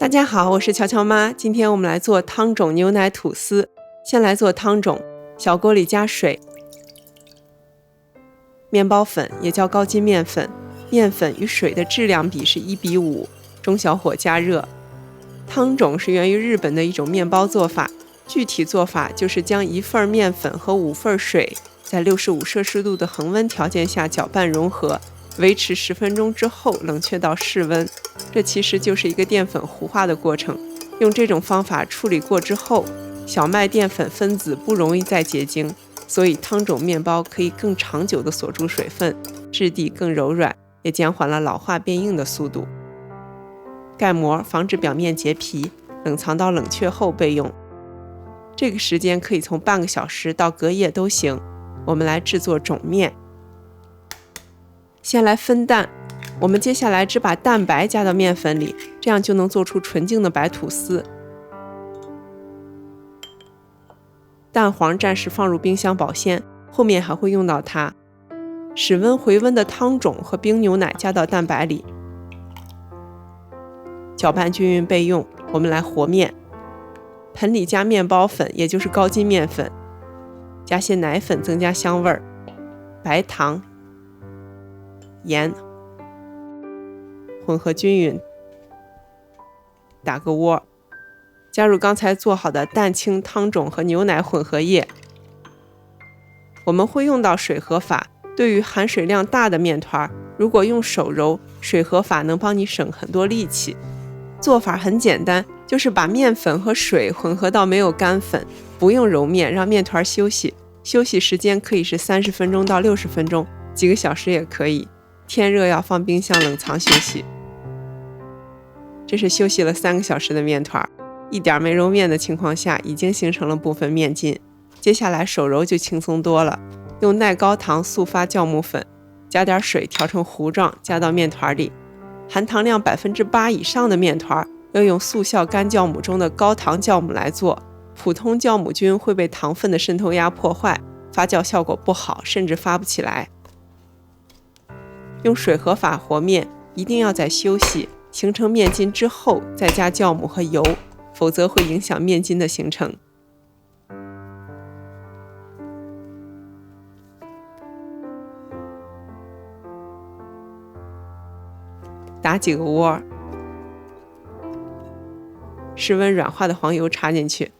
大家好，我是乔乔妈。今天我们来做汤种牛奶吐司。先来做汤种，小锅里加水，面包粉也叫高筋面粉，面粉与水的质量比是1:5，中小火加热。汤种是源于日本的一种面包做法，具体做法就是将1份面粉和5份水在65摄氏度的恒温条件下搅拌融合，维持10分钟之后冷却到室温。这其实就是一个淀粉糊化的过程。用这种方法处理过之后，小麦淀粉分子不容易再结晶，所以汤种面包可以更长久地锁住水分，质地更柔软，也减缓了老化变硬的速度。盖膜防止表面结皮，冷藏到冷却后备用。这个时间可以从半个小时到隔夜都行。我们来制作种面。先来分蛋，我们接下来只把蛋白加到面粉里，这样就能做出纯净的白吐司。蛋黄暂时放入冰箱保鲜，后面还会用到它。室温回温的汤种和冰牛奶加到蛋白里，搅拌均匀备用。我们来和面，盆里加面包粉，也就是高筋面粉，加些奶粉增加香味儿，白糖、盐，混合均匀，打个窝，加入刚才做好的蛋清汤种和牛奶混合液。我们会用到水和法，对于含水量大的面团，如果用手揉，水和法能帮你省很多力气。做法很简单，就是把面粉和水混合到没有干粉，不用揉面，让面团休息。休息时间可以是30分钟到60分钟，几个小时也可以。天热要放冰箱冷藏休息。这是休息了3个小时的面团，一点没揉面的情况下，已经形成了部分面筋。接下来手揉就轻松多了，用耐高糖速发酵母粉，加点水调成糊状，加到面团里。含糖量8%以上的面团要用速效干酵母中的高糖酵母来做，普通酵母菌会被糖分的渗透压破坏，发酵效果不好，甚至发不起来。用水和法和面，一定要在休息形成面筋之后再加酵母和油，否则会影响面筋的形成。打几个窝，室温软化的黄油插进去，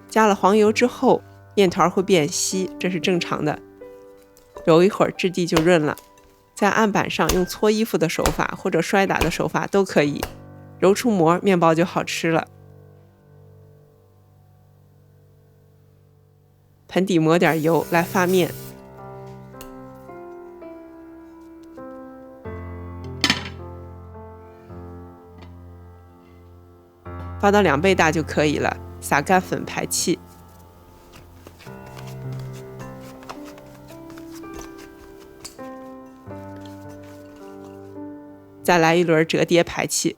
加了黄油之后，面团会变稀，这是正常的。揉一会儿，质地就润了。在案板上用搓衣服的手法或者摔打的手法都可以，揉出膜，面包就好吃了。盆底抹点油来发面，发到2倍大就可以了，撒干粉排气。再来一轮折叠排气。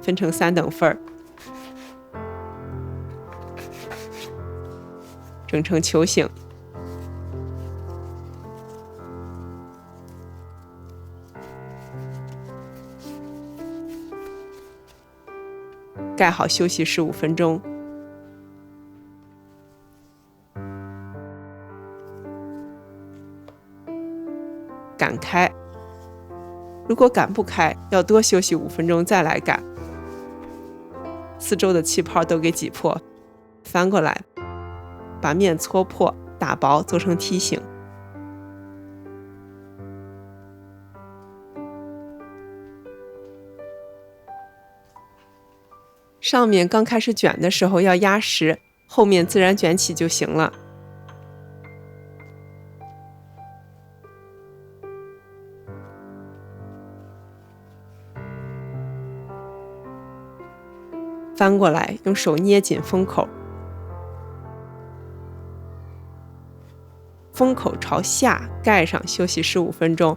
分成3等份，整成球形。盖好休息15分钟。擀开，如果擀不开，要多休息5分钟再来擀。四周的气泡都给挤破，翻过来，把面搓破，打薄做成梯形。上面刚开始卷的时候要压实，后面自然卷起就行了。翻过来，用手捏紧封口，封口朝下盖上，休息15分钟。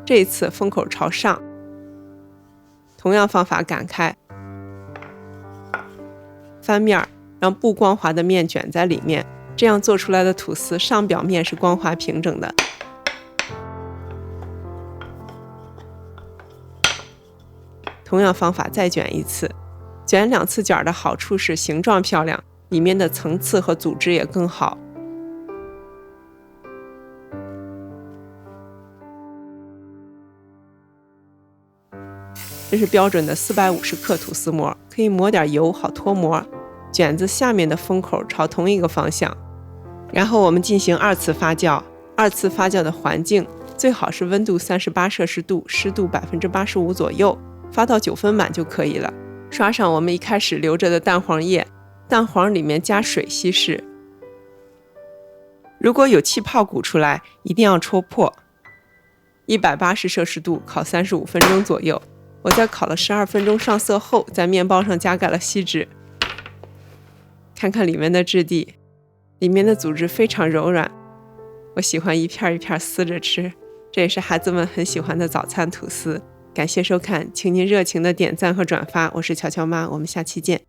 这一次封口朝上，同样方法擀开，翻面，让不光滑的面卷在里面，这样做出来的吐司上表面是光滑平整的。同样方法再卷一次，卷2次卷的好处是形状漂亮，里面的层次和组织也更好。这是标准的450克吐司模，可以抹点油好脱模。卷子下面的封口朝同一个方向。然后我们进行2次发酵。2次发酵的环境最好是温度38摄氏度，湿度85%左右，发到9分满就可以了。刷上我们一开始留着的蛋黄液，蛋黄里面加水稀释。如果有气泡鼓出来，一定要戳破。180摄氏度烤35分钟左右。我在烤了12分钟上色后，在面包上加盖了锡纸。看看里面的质地，里面的组织非常柔软，我喜欢一片一片撕着吃，这也是孩子们很喜欢的早餐吐司。感谢收看，请您热情的点赞和转发，我是乔乔妈，我们下期见。